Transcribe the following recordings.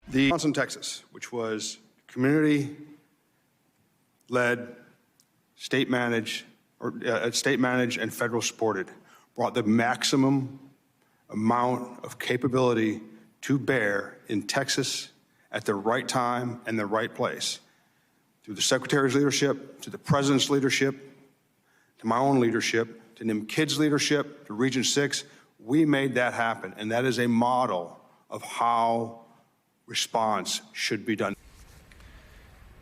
The Johnson, Texas, which was community-led, state-managed and federal supported, brought the maximum amount of capability to bear in Texas at the right time and the right place. Through the Secretary's leadership, to the President's leadership, to my own leadership, to NIMKID's leadership, to Region 6, we made that happen. And that is a model of how response should be done.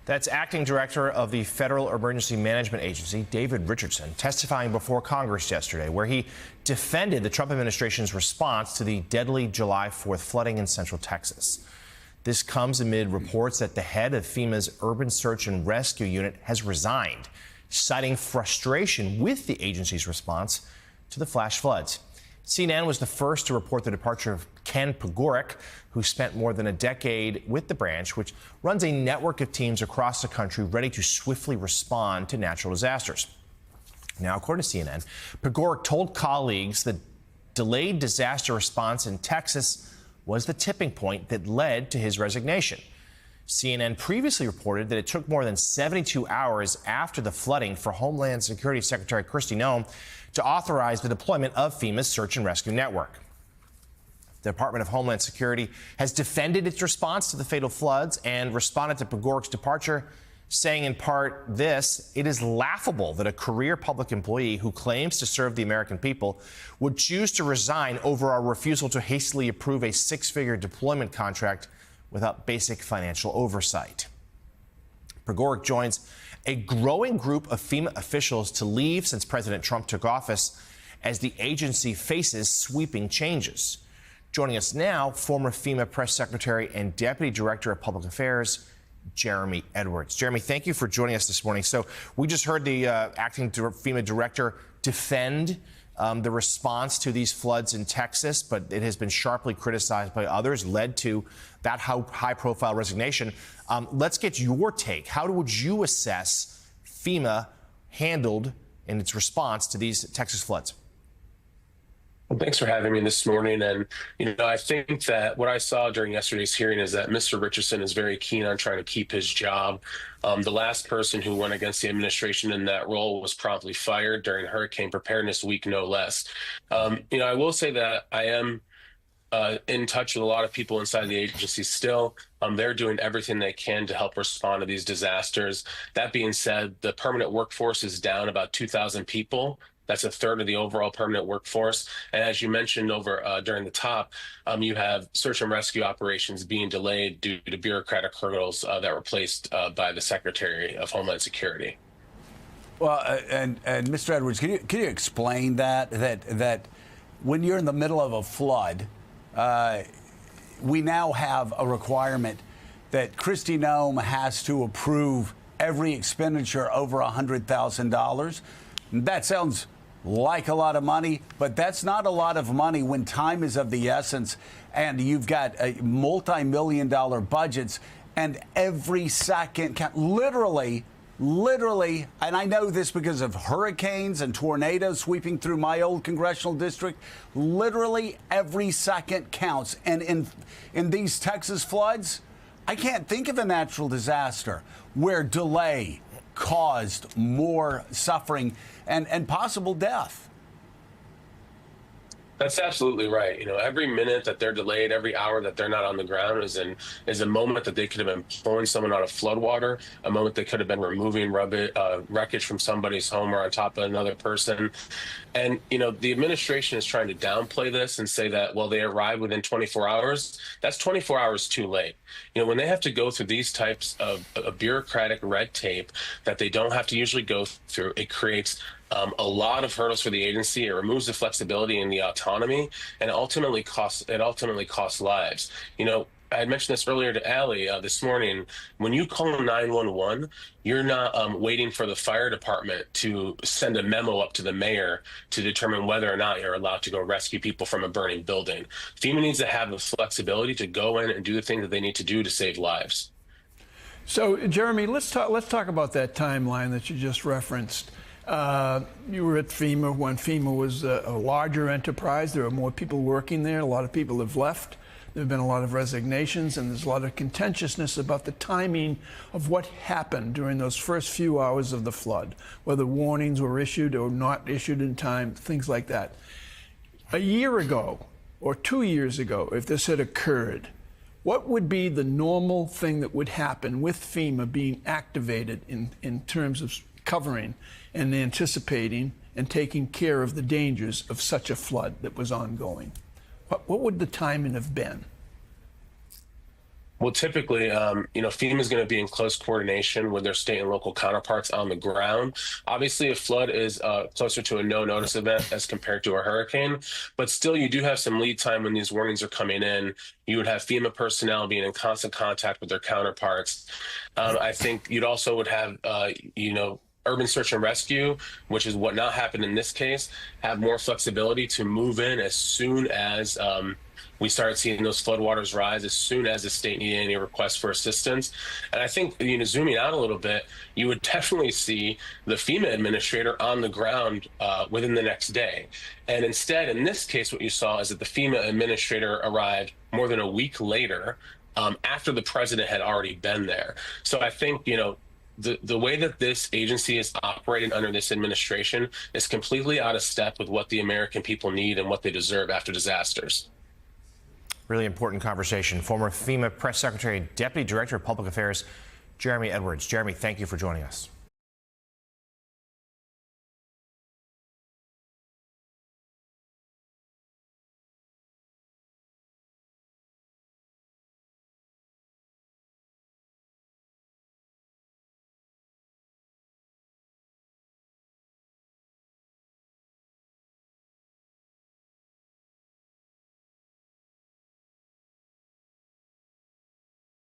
That's Acting Director of the Federal Emergency Management Agency, David Richardson, testifying before Congress yesterday, where he defended the Trump administration's response to the deadly July 4th flooding in Central Texas. This comes amid reports that the head of FEMA's Urban Search and Rescue Unit has resigned, citing frustration with the agency's response to the flash floods. CNN was the first to report the departure of Ken Pogorek, who spent more than a decade with the branch, which runs a network of teams across the country ready to swiftly respond to natural disasters. Now, according to CNN, Pogorek told colleagues that delayed disaster response in Texas was the tipping point that led to his resignation. CNN previously reported that it took more than 72 hours after the flooding for Homeland Security Secretary Kristi Noem to authorize the deployment of FEMA's search and rescue network. The Department of Homeland Security has defended its response to the fatal floods and responded to Pogorek's departure, saying in part this: "It is laughable that a career public employee who claims to serve the American people would choose to resign over our refusal to hastily approve a six-figure deployment contract without basic financial oversight." Pogorek joins a growing group of FEMA officials to leave since President Trump took office as the agency faces sweeping changes. Joining us now, former FEMA Press Secretary and Deputy Director of Public Affairs, Jeremy Edwards. Jeremy, thank you for joining us this morning. So we just heard the acting FEMA director defend the response to these floods in Texas, but it has been sharply criticized by others, led to that high-profile resignation. Let's get your take. How would you assess FEMA handled in its response to these Texas floods? Well, thanks for having me this morning. And, I think that what I saw during yesterday's hearing is that Mr. Richardson is very keen on trying to keep his job. The last person who went against the administration in that role was promptly fired during Hurricane Preparedness Week, no less. I will say that I am in touch with a lot of people inside the agency still. They're doing everything they can to help respond to these disasters. That being said, the permanent workforce is down about 2,000 people. That's a third of the overall permanent workforce. And as you mentioned during the top, you have search and rescue operations being delayed due to bureaucratic hurdles that were placed by the Secretary of Homeland Security. Well, and Mr. Edwards, can you explain that when you're in the middle of a flood, we now have a requirement that Kristi Noem has to approve every expenditure over $100,000. That sounds like a lot of money, but that's not a lot of money when time is of the essence and you've got multi-million-dollar budgets and every second count. Literally, and I know this because of hurricanes and tornadoes sweeping through my old congressional district, literally every second counts. And in these Texas floods, I can't think of a natural disaster where delay caused more suffering and possible death. That's absolutely right. Every minute that they're delayed, every hour that they're not on the ground is a moment that they could have been pulling someone out of floodwater, a moment they could have been removing wreckage from somebody's home or on top of another person. And, the administration is trying to downplay this and say that, well, they arrive within 24 hours. That's 24 hours too late. When they have to go through these types of bureaucratic red tape that they don't have to usually go through, it creates a lot of hurdles for the agency. It removes the flexibility and the autonomy, and it ultimately costs lives. I had mentioned this earlier to Allie this morning. When you call 911, you're not waiting for the fire department to send a memo up to the mayor to determine whether or not you're allowed to go rescue people from a burning building. FEMA needs to have the flexibility to go in and do the things that they need to do to save lives. So, Jeremy, let's talk about that timeline that you just referenced. You were at FEMA when FEMA was a larger enterprise. There were more people working there. A lot of people have left. There have been a lot of resignations, and there's a lot of contentiousness about the timing of what happened during those first few hours of the flood, whether warnings were issued or not issued in time, things like that. A year ago or 2 years ago, if this had occurred, what would be the normal thing that would happen with FEMA being activated in terms of covering and anticipating and taking care of the dangers of such a flood that was ongoing? What would the timing have been? Well, typically, FEMA is going to be in close coordination with their state and local counterparts on the ground. Obviously, a flood is closer to a no-notice event as compared to a hurricane, but still, you do have some lead time when these warnings are coming in. You would have FEMA personnel being in constant contact with their counterparts. I think you'd also would have, urban search and rescue, which is what not happened in this case, have more flexibility to move in as soon as we started seeing those floodwaters rise, as soon as the state needed any requests for assistance. And I think, zooming out a little bit, you would definitely see the FEMA administrator on the ground within the next day. And instead, in this case, what you saw is that the FEMA administrator arrived more than a week later, after the president had already been there. So I think, the way that this agency is operating under this administration is completely out of step with what the American people need and what they deserve after disasters. Really important conversation. Former FEMA Press Secretary, Deputy Director of Public Affairs, Jeremy Edwards. Jeremy, thank you for joining us.